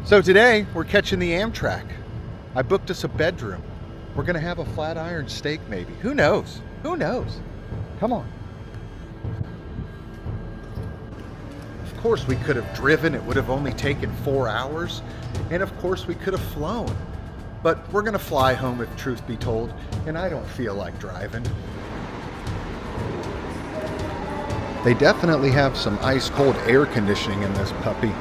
So today we're catching the Amtrak. I booked us a bedroom. We're gonna have a flat iron steak maybe. Who knows? Who knows? Come on. Of course we could have driven. It would have only taken 4 hours. And of course we could have flown. But we're gonna fly home if truth be told. And I don't feel like driving. They definitely have some ice cold air conditioning in this puppy.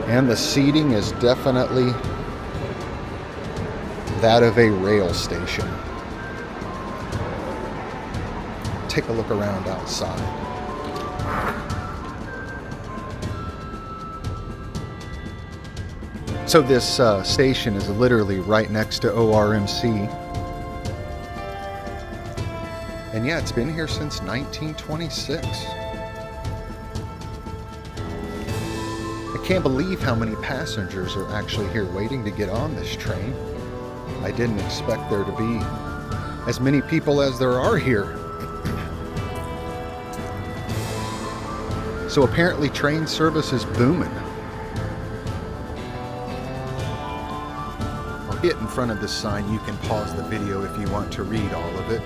And the seating is definitely that of a rail station. Take a look around outside. So this station is literally right next to ORMC. And yeah, it's been here since 1926. I can't believe how many passengers are actually here waiting to get on this train. I didn't expect there to be as many people as there are here. So apparently train service is booming. I'll get in front of this sign. You can pause the video if you want to read all of it.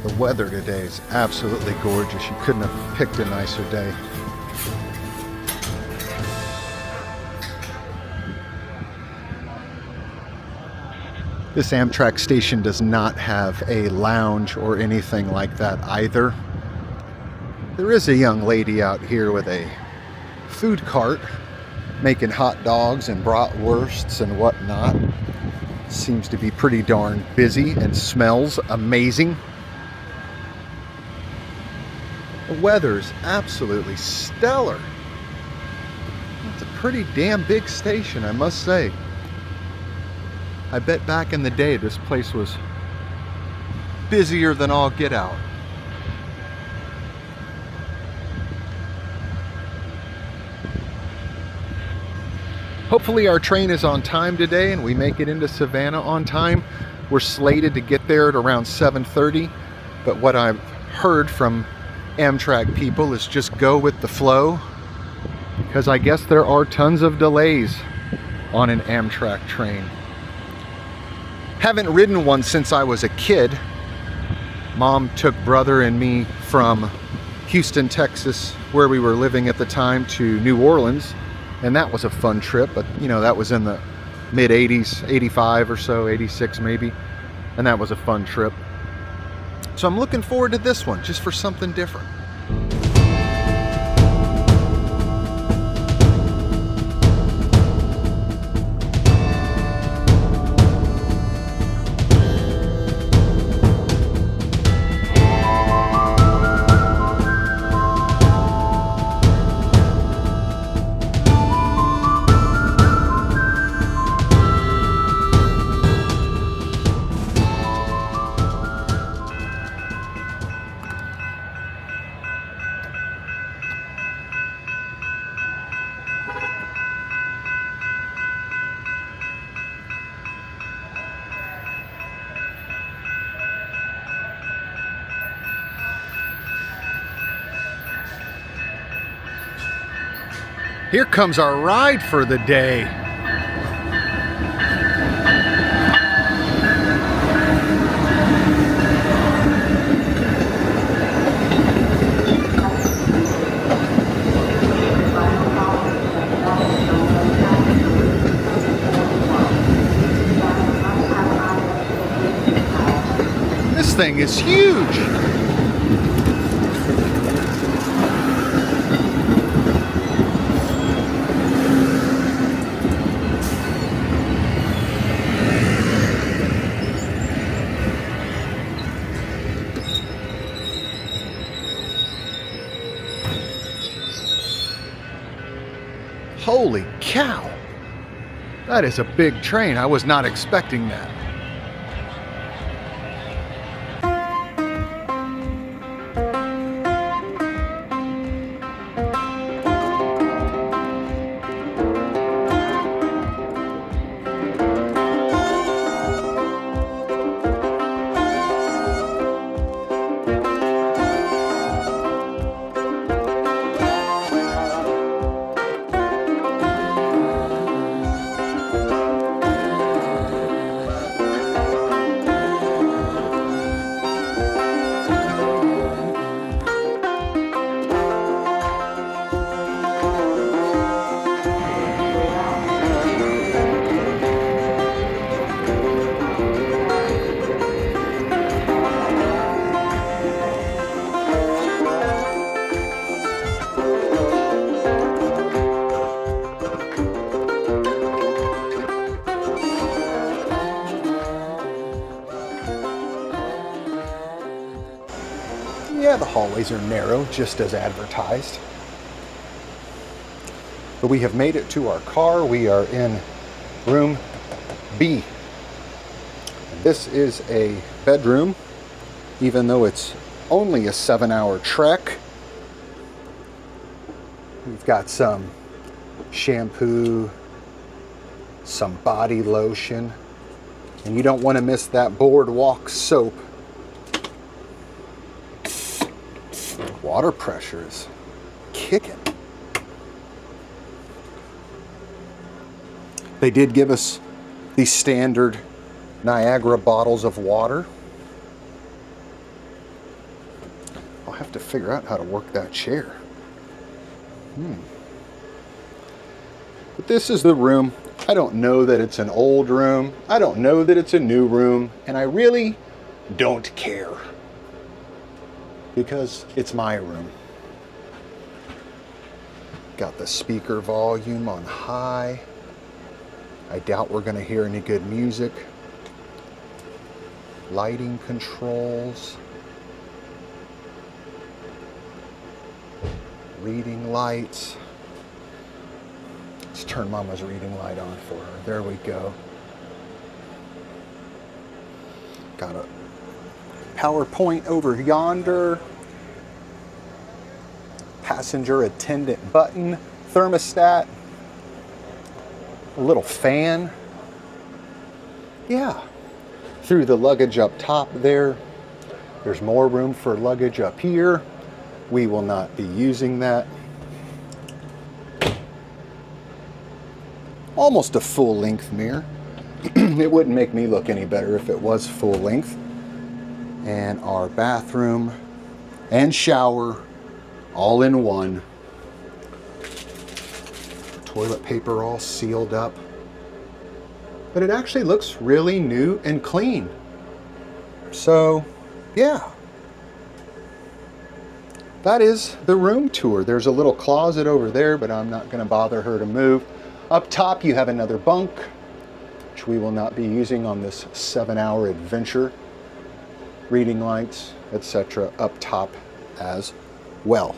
The weather today is absolutely gorgeous. You couldn't have picked a nicer day. This Amtrak station does not have a lounge or anything like that either. There is a young lady out here with a food cart making hot dogs and bratwursts and whatnot. Seems to be pretty darn busy and smells amazing. The weather's absolutely stellar. It's a pretty damn big station, I must say. I bet back in the day this place was busier than all get out. Hopefully our train is on time today and we make it into Savannah on time. We're slated to get there at around 7:30, but what I've heard from Amtrak people is just go with the flow, because I guess there are tons of delays on an Amtrak train. Haven't ridden one since I was a kid. Mom took brother and me from Houston, Texas, where we were living at the time, to New Orleans, and that was a fun trip. But you know, that was in the mid 80s, 85 or so, 86 maybe, and that was a fun trip. So I'm looking forward to this one, just for something different. Here comes our ride for the day. This thing is huge. Holy cow! That is a big train. I was not expecting that. hallways are narrow, just as advertised. But we have made it to our car. We are in room B. This is a bedroom, even though it's only a 7-hour trek. We've got some shampoo, some body lotion, and you don't want to miss that boardwalk soap. Water pressure is kicking. They did give us the standard Niagara bottles of water. I'll have to figure out how to work that chair. But this is the room. I don't know that it's an old room. I don't know that it's a new room. And I really don't care, because it's my room. Got the speaker volume on high. I doubt we're going to hear any good music. Lighting controls. Reading lights. Let's turn Mama's reading light on for her. There we go. Got a PowerPoint over yonder. Passenger attendant button. Thermostat. A little fan. Yeah. Through the luggage up top there. There's more room for luggage up here. We will not be using that. Almost a full-length mirror. It wouldn't make me look any better if it was full length. And our bathroom and shower all in one. Toilet paper all sealed up. But it actually looks really new and clean. So, yeah. That is the room tour. There's a little closet over there, but I'm not going to bother her to move. Up top, you have another bunk, which we will not be using on this 7-hour adventure. Reading lights, etc. up top as well.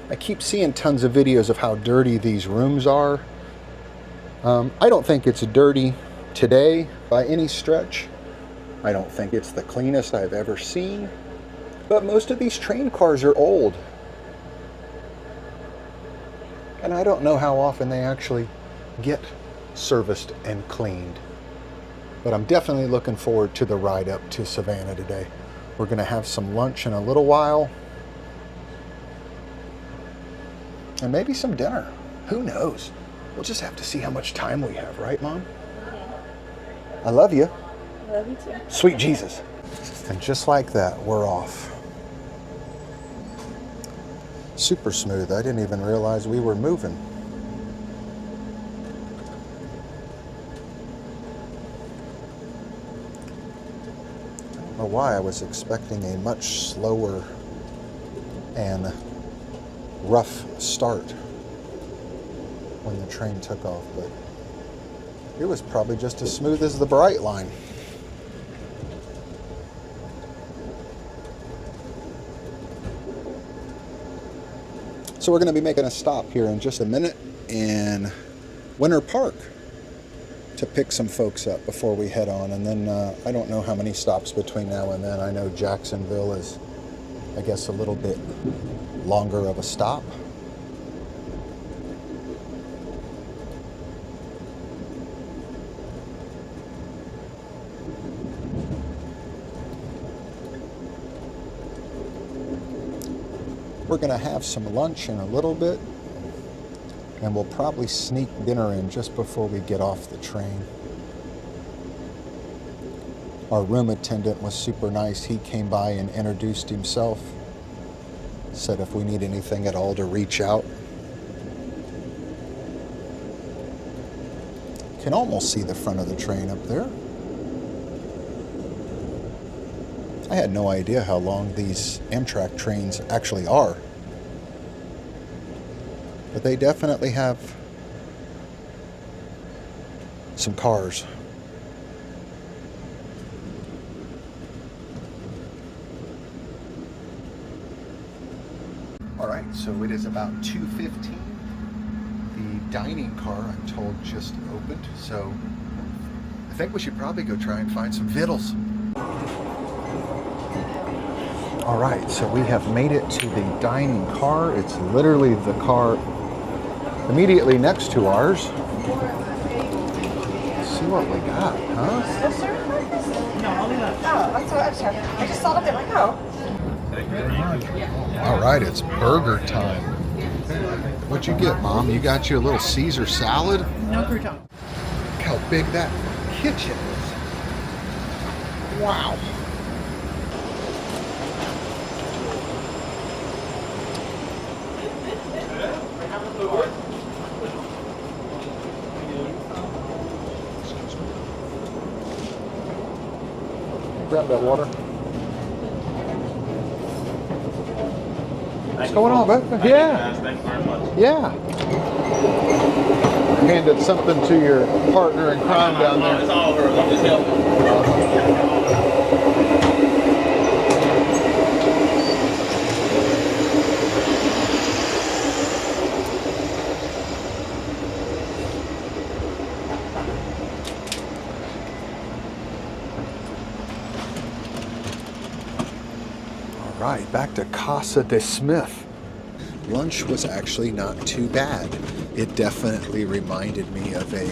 I keep seeing tons of videos of how dirty these rooms are. I don't think it's dirty today by any stretch. I don't think it's the cleanest I've ever seen. But most of these train cars are old. And I don't know how often they actually get serviced and cleaned. But I'm definitely looking forward to the ride up to Savannah today. We're going to have some lunch in a little while. And maybe some dinner. Who knows? We'll just have to see how much time we have, right, Mom? I love you. I love you too. Sweet Jesus. And just like that, we're off. Super smooth. I didn't even realize we were moving. I don't know why I was expecting a much slower and rough start when the train took off, but it was probably just as smooth as the Bright Line. So we're going to be making a stop here in just a minute in Winter Park to pick some folks up before we head on, and then I don't know how many stops between now and then. I know Jacksonville is, I guess, a little bit longer of a stop. We're going to have some lunch in a little bit, and we'll probably sneak dinner in just before we get off the train. Our room attendant was super nice. He came by and introduced himself, said if we need anything at all to reach out. Can almost see the front of the train up there. I had no idea how long these Amtrak trains actually are. But they definitely have some cars. All right, so it is about 2:15. The dining car, I'm told, just opened, so I think we should probably go try and find some vittles. All right, so we have made it to the dining car. It's literally the car immediately next to ours. Let's see what we got, huh? No, only that. Oh, that's what I'm sorry. I just saw them like, oh. Thank you very much. All right, it's burger time. What'd you get, Mom? You got you a little Caesar salad? No crouton. Look how big that kitchen is. Wow. Grab that water. What's going on, bud? Yeah. Thank you very much. Yeah. Handed something to your partner in crime down there. It's all over. I'm just helping. All right, back to Casa de Smith. Lunch was actually not too bad. It definitely reminded me of a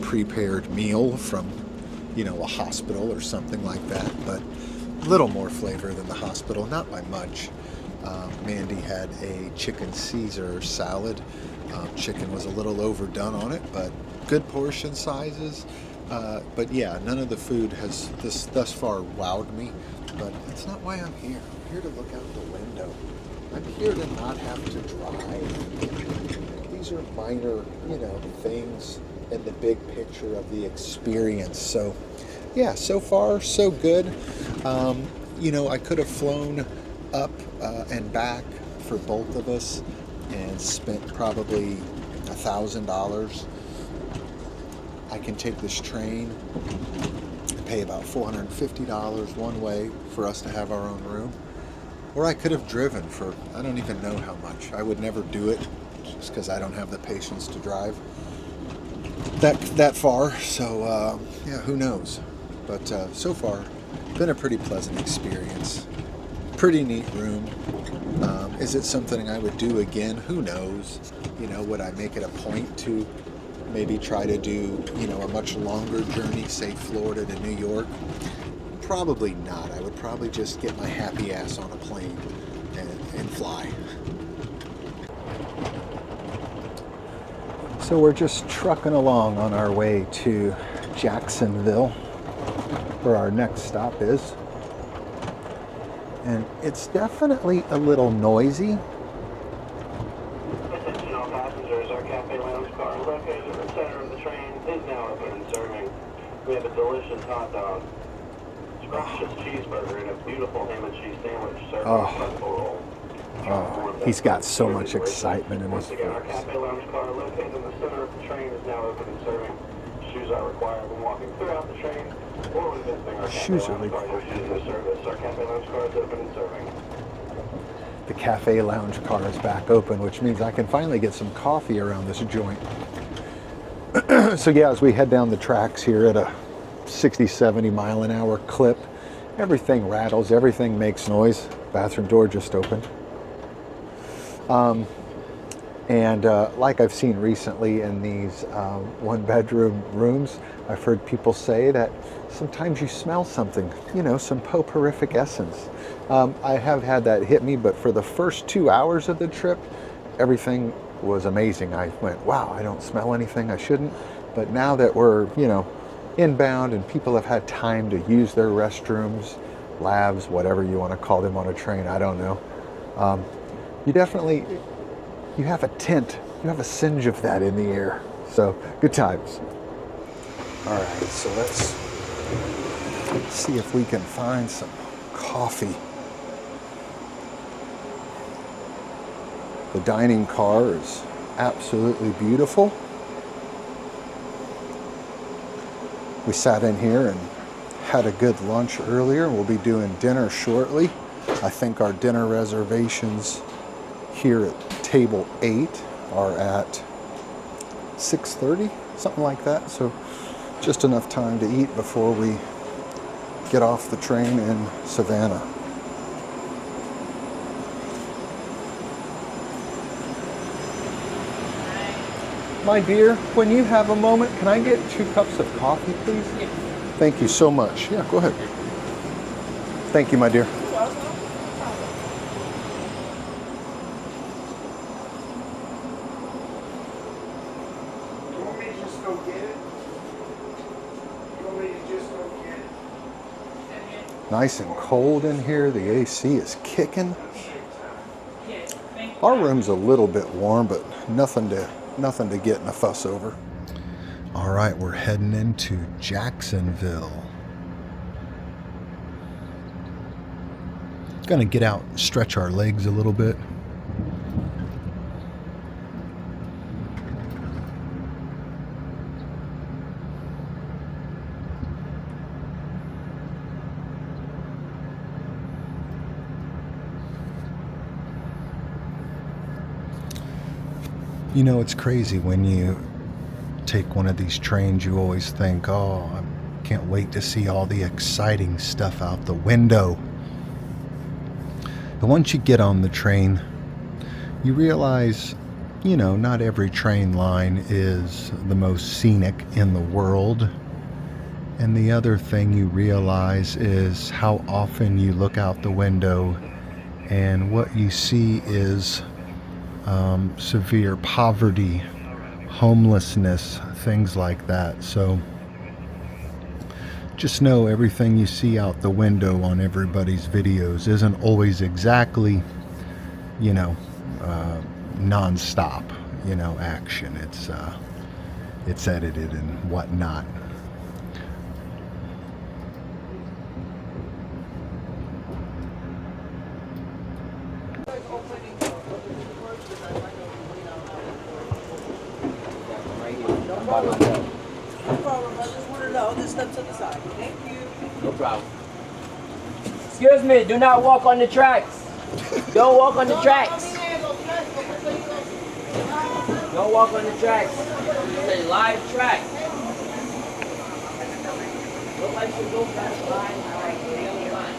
prepared meal from, a hospital or something like that, but a little more flavor than the hospital, not by much. Mandy had a chicken Caesar salad. Chicken was a little overdone on it, but good portion sizes. But yeah, none of the food has thus far wowed me, but that's not why I'm here. I'm here to look out the window. I'm here to not have to drive. These are minor, things in the big picture of the experience. So, yeah, so far, so good. I could have flown up and back for both of us and spent probably $1,000. I can take this train, pay about $450 one way for us to have our own room. Or I could have driven for, I don't even know how much. I would never do it just because I don't have the patience to drive that far. So, yeah, who knows? But so far, been a pretty pleasant experience. Pretty neat room. Is it something I would do again? Who knows? Would I make it a point to maybe try to do, a much longer journey, say Florida to New York? Probably not. I would probably just get my happy ass on a plane and fly. So we're just trucking along on our way to Jacksonville, where our next stop is. And it's definitely a little noisy. Attention all passengers, our cafe lounge car located in the center of the train is now open and serving. We have a delicious hot dog, scrumptious cheeseburger, and a beautiful ham and cheese sandwich served in a pretzel roll. He's got so much excitement in his Once again, our face. cafe lounge car located in the center of the train is now open and serving. Shoes are required when walking throughout the train or when visiting our cafe Shoes are lounge car. Your shoes are service. Our cafe lounge car is open and serving. The cafe lounge car is back open, which means I can finally get some coffee around this joint. So yeah, as we head down the tracks here at a 60, 70 mile an hour clip, everything rattles, everything makes noise. Bathroom door just opened. Like I've seen recently in these one-bedroom rooms, I've heard people say that sometimes you smell something, some potporific essence. I have had that hit me, but for the first 2 hours of the trip, everything was amazing. I went, wow, I don't smell anything I shouldn't. But now that we're, inbound and people have had time to use their restrooms, labs, whatever you want to call them on a train, I don't know. You have a tint, you have a singe of that in the air. So, good times. All right, so let's see if we can find some coffee. The dining car is absolutely beautiful. We sat in here and had a good lunch earlier. We'll be doing dinner shortly. I think our dinner reservations here at table 8 are at 6:30, something like that. So just enough time to eat before we get off the train in Savannah. My dear, when you have a moment, can I get 2 cups of coffee, please? Yes. Thank you so much. Yeah, go ahead. Thank you, my dear. Nice and cold in here. The AC is kicking. Our room's a little bit warm, but nothing to get in a fuss over. All right, we're heading into Jacksonville. Gonna get out and stretch our legs a little bit. You know, it's crazy when you take one of these trains, you always think, oh, I can't wait to see all the exciting stuff out the window. But once you get on the train, you realize, you know, not every train line is the most scenic in the world. And the other thing you realize is how often you look out the window and what you see is severe poverty, homelessness, things like that. So just know everything you see out the window on everybody's videos isn't always exactly, you know, non-stop, you know, action. It's edited and whatnot. No problem. I just wanted to know. Just step to the side. Thank you. No problem. Excuse me, do not walk on the tracks. Don't walk on the tracks. Don't walk on the tracks. It's a live track. Nobody should go past the line. The other line.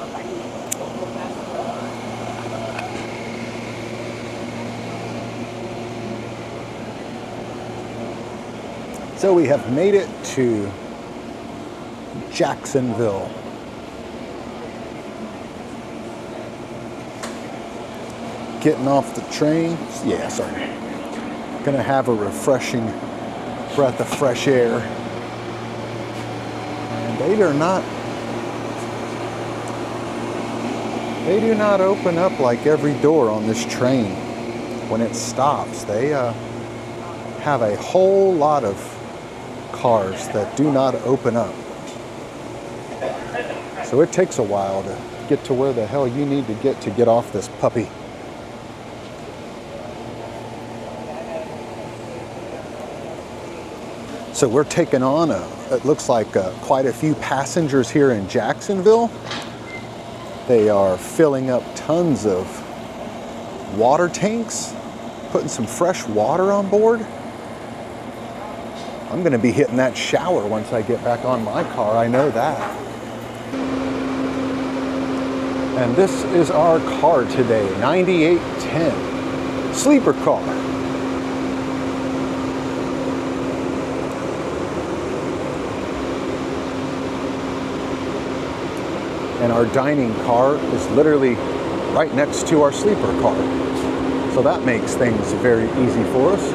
Don't go past the line. So we have made it to Jacksonville. Getting off the train. Yeah, sorry. Gonna have a refreshing breath of fresh air. And they do not open up like every door on this train when it stops. They have a whole lot of cars that do not open up. So it takes a while to get to where the hell you need to get off this puppy. So we're taking on it looks like quite a few passengers here in Jacksonville. They are filling up tons of water tanks, putting some fresh water on board. I'm gonna be hitting that shower once I get back on my car, I know that. And this is our car today, 9810, sleeper car. And our dining car is literally right next to our sleeper car. So that makes things very easy for us.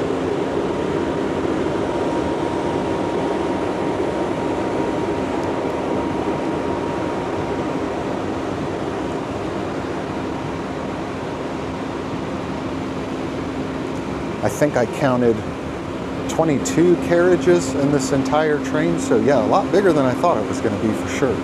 I think I counted 22 carriages in this entire train, so yeah, a lot bigger than I thought it was going to be for sure.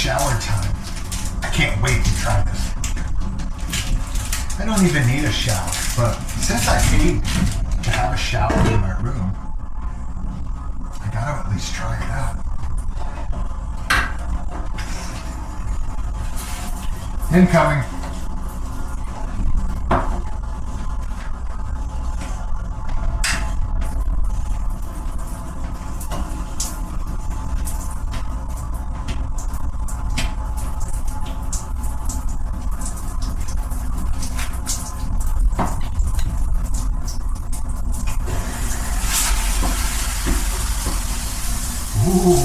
shower time. I can't wait to try this. I don't even need a shower, but since I paid to have a shower in my room, I gotta at least try it out. Incoming. Ooh.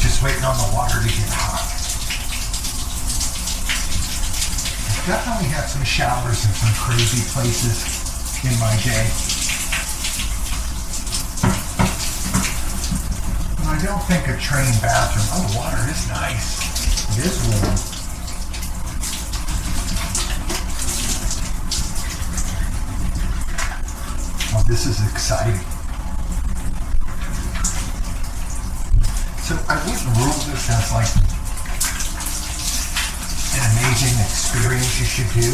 Just waiting on the water to get hot. I've definitely had some showers in some crazy places in my day. And I don't think a train bathroom. Oh, the water is nice. It is warm. Oh, this is exciting. So I wouldn't rule this as like an amazing experience you should do.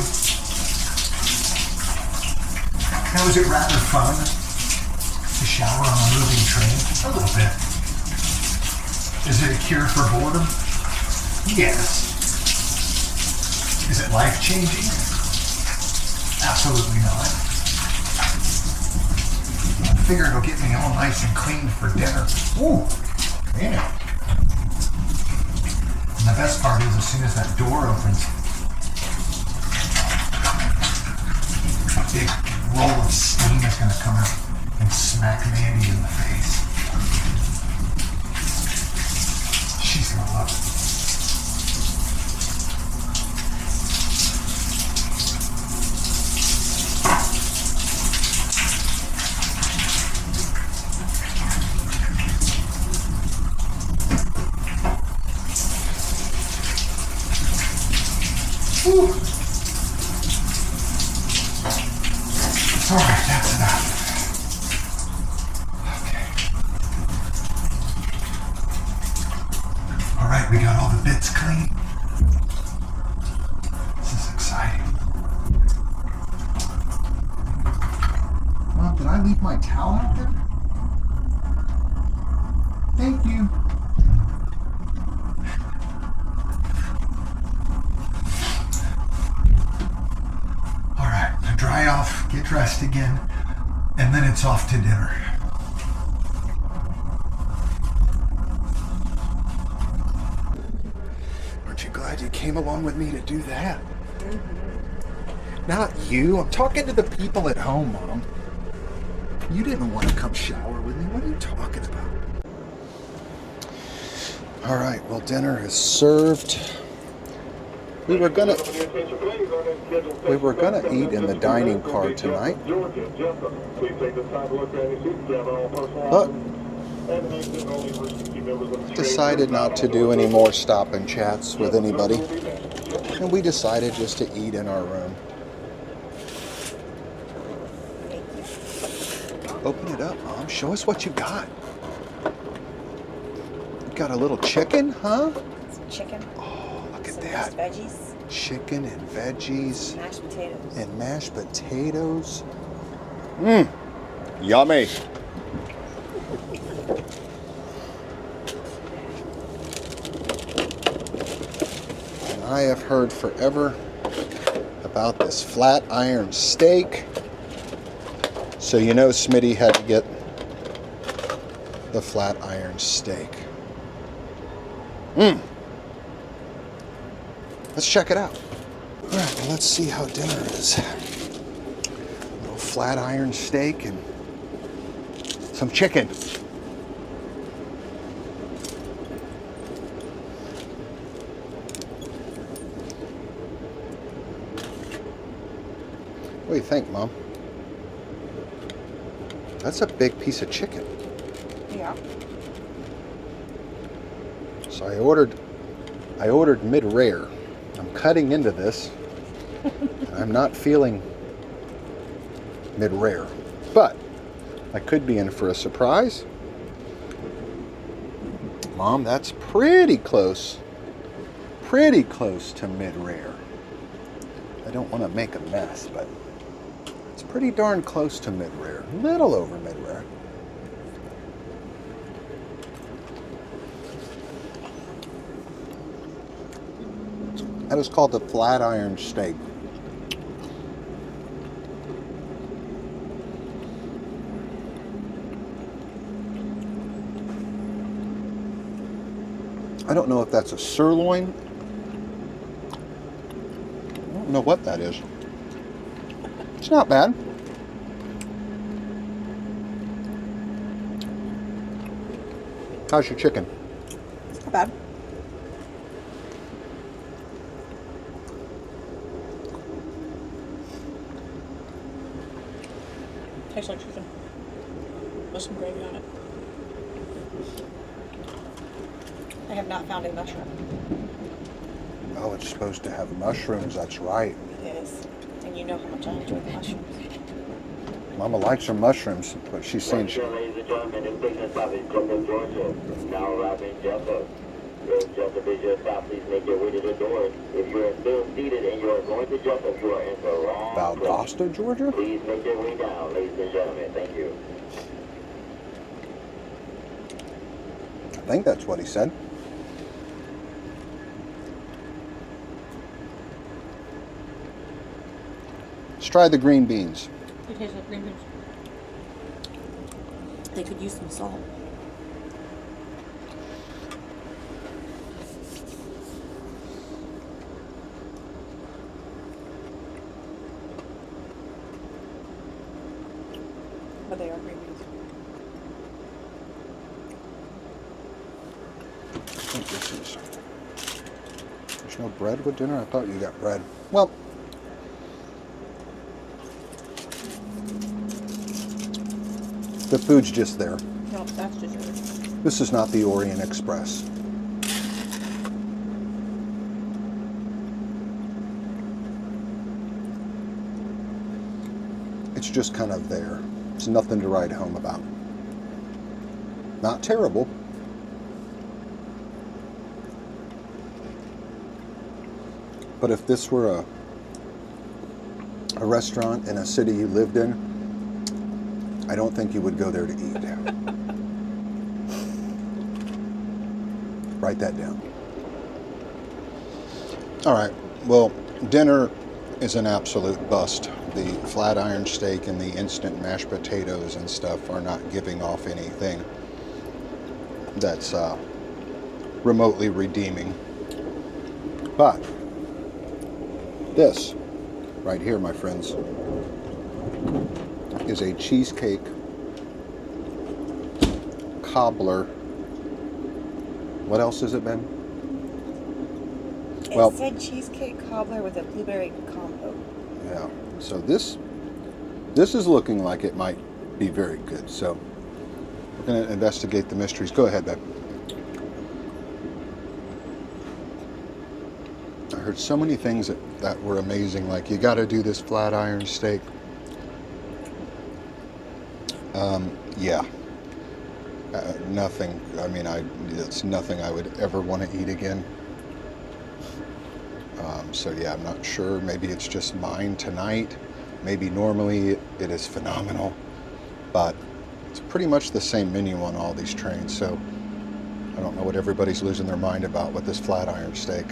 Now, is it rather fun to shower on a moving train? A little bit. Is it a cure for boredom? Yes. Is it life-changing? Absolutely not. I figure it'll get me all nice and clean for dinner. Ooh. Yeah. And the best part is, as soon as that door opens, a big roll of steam is going to come out and smack Mandy in the face. She's going to love it. Whew. All right, that's enough. Okay. All right, we got all the bits clean. This is exciting. Mom, did I leave my towel out there? Thank you. Dry off, get dressed again, and then it's off to dinner. Aren't you glad you came along with me to do that? Mm-hmm. Not you. I'm talking to the people at home, Mom. You didn't want to come shower with me. What are you talking about? All right, well, dinner is served. We were gonna eat in the dining car tonight, but decided not to do any more stop and chats with anybody, and we decided just to eat in our room. Open it up, Mom. Show us what you got. You got a little chicken, huh? Some chicken. Look at that. Veggies. Chicken and veggies. Mashed potatoes. And mashed potatoes. Mmm. Yummy. And I have heard forever about this flat iron steak. So you know Smitty had to get the flat iron steak. Mmm. Let's check it out. All right, well, let's see how dinner is. A little flat iron steak and some chicken. What do you think, Mom? That's a big piece of chicken. Yeah. So I ordered mid-rare. I'm cutting into this. I'm not feeling mid-rare, but I could be in for a surprise. Mom, that's pretty close. Pretty close to mid-rear. I don't want to make a mess, but it's pretty darn close to mid-rear. A little over mid-rear. That is called the flat iron steak. I don't know if that's a sirloin. I don't know what that is. It's not bad. How's your chicken? It's not bad. Tastes like chicken with some gravy on it. I have not found a mushroom. Oh, it's supposed to have mushrooms. That's right. It is. And you know how much I enjoy the mushrooms. Mama likes her mushrooms, but she's saying she... Ladies and gentlemen, in business stop in Jacksonville, Georgia. Now arriving Jessup. If Jessup is your stop, please make your way to the door. If you are still seated and you are going to Jessup, you are in the wrong place. Valdosta, Georgia? Please make your way down, ladies and gentlemen. Thank you. I think that's what he said. Let's try the green beans. It tastes like green beans. They could use some salt. But they are green beans. I think this is... There's no bread with dinner? I thought you got bread. Well... The food's just there. No, that's dessert. This is not the Orient Express. It's just kind of there. It's nothing to write home about. Not terrible. But if this were a restaurant in a city you lived in, I don't think you would go there to eat. Write that down. All right, well, dinner is an absolute bust. The flat iron steak and the instant mashed potatoes and stuff are not giving off anything that's remotely redeeming. But this right here, my friends, is a cheesecake cobbler. What else has it been? It said cheesecake cobbler with a blueberry compote. Yeah. So this is looking like it might be very good. So we're going to investigate the mysteries. Go ahead, babe. I heard so many things that were amazing. Like, you got to do this flat iron steak. Yeah. Nothing. I mean, it's nothing I would ever want to eat again. So yeah, I'm not sure. Maybe it's just mine tonight. Maybe normally it is phenomenal, but it's pretty much the same menu on all these trains. So I don't know what everybody's losing their mind about with this flat iron steak.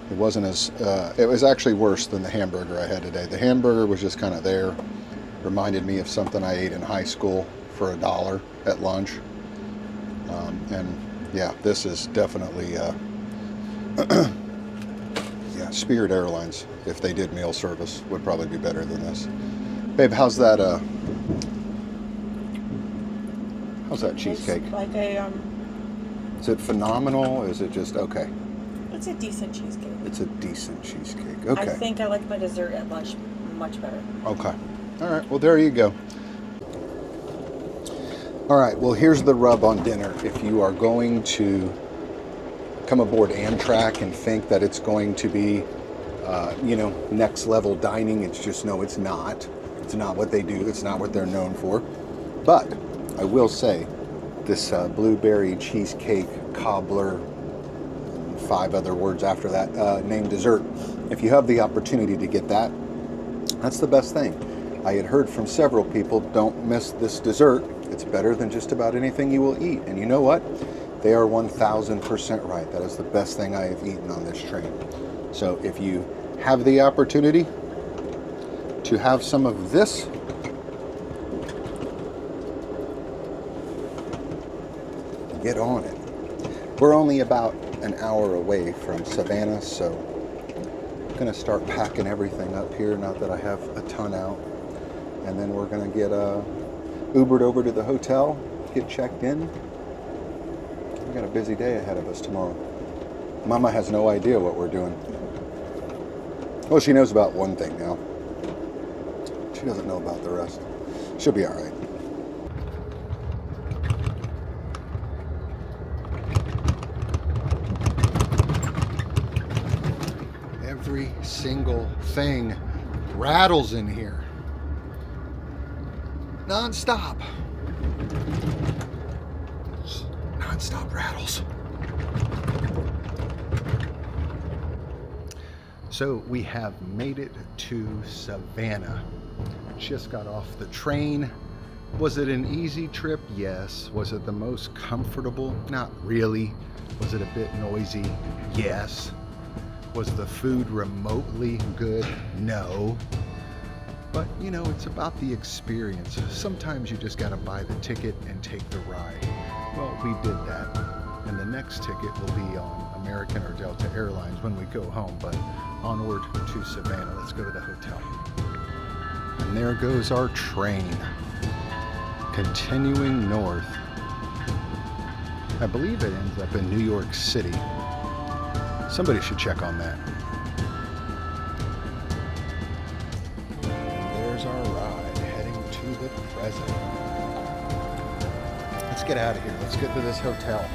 It wasn't as. It was actually worse than the hamburger I had today. The hamburger was just kind of there. Reminded me of something I ate in high school for $1 at lunch. And yeah, this is definitely, yeah, Spirit Airlines, if they did meal service, would probably be better than this. Babe, how's that cheesecake? It's like a, Is it phenomenal? Is it just okay? it's a decent cheesecake. It's a decent cheesecake. Okay. I think I like my dessert at lunch much better. Okay. All right. Well, there you go. All right. Well, here's the rub on dinner. If you are going to come aboard Amtrak and think that it's going to be, next level dining, it's just, no, it's not. It's not what they do. It's not what they're known for. But I will say, this blueberry cheesecake cobbler, 5 other words after that, named dessert. If you have the opportunity to get that, that's the best thing. I had heard from several people, don't miss this dessert. It's better than just about anything you will eat. And you know what? They are 1000% right. That is the best thing I have eaten on this train. So if you have the opportunity to have some of this, get on it. We're only about an hour away from Savannah, so I'm gonna start packing everything up here, not that I have a ton out. And then we're gonna get Ubered over to the hotel, get checked in. We got a busy day ahead of us tomorrow. Mama has no idea what we're doing. Well, she knows about one thing now. She doesn't know about the rest. She'll be all right. Every single thing rattles in here. Non-stop. Non-stop rattles. So we have made it to Savannah. Just got off the train. Was it an easy trip? Yes. Was it the most comfortable? Not really. Was it a bit noisy? Yes. Was the food remotely good? No. But you know, it's about the experience. Sometimes you just gotta buy the ticket and take the ride. Well, we did that. And the next ticket will be on American or Delta Airlines when we go home, but onward to Savannah. Let's go to the hotel. And there goes our train, continuing north. I believe it ends up in New York City. Somebody should check on that. And there's our ride, heading to the present. Let's get out of here. Let's get to this hotel.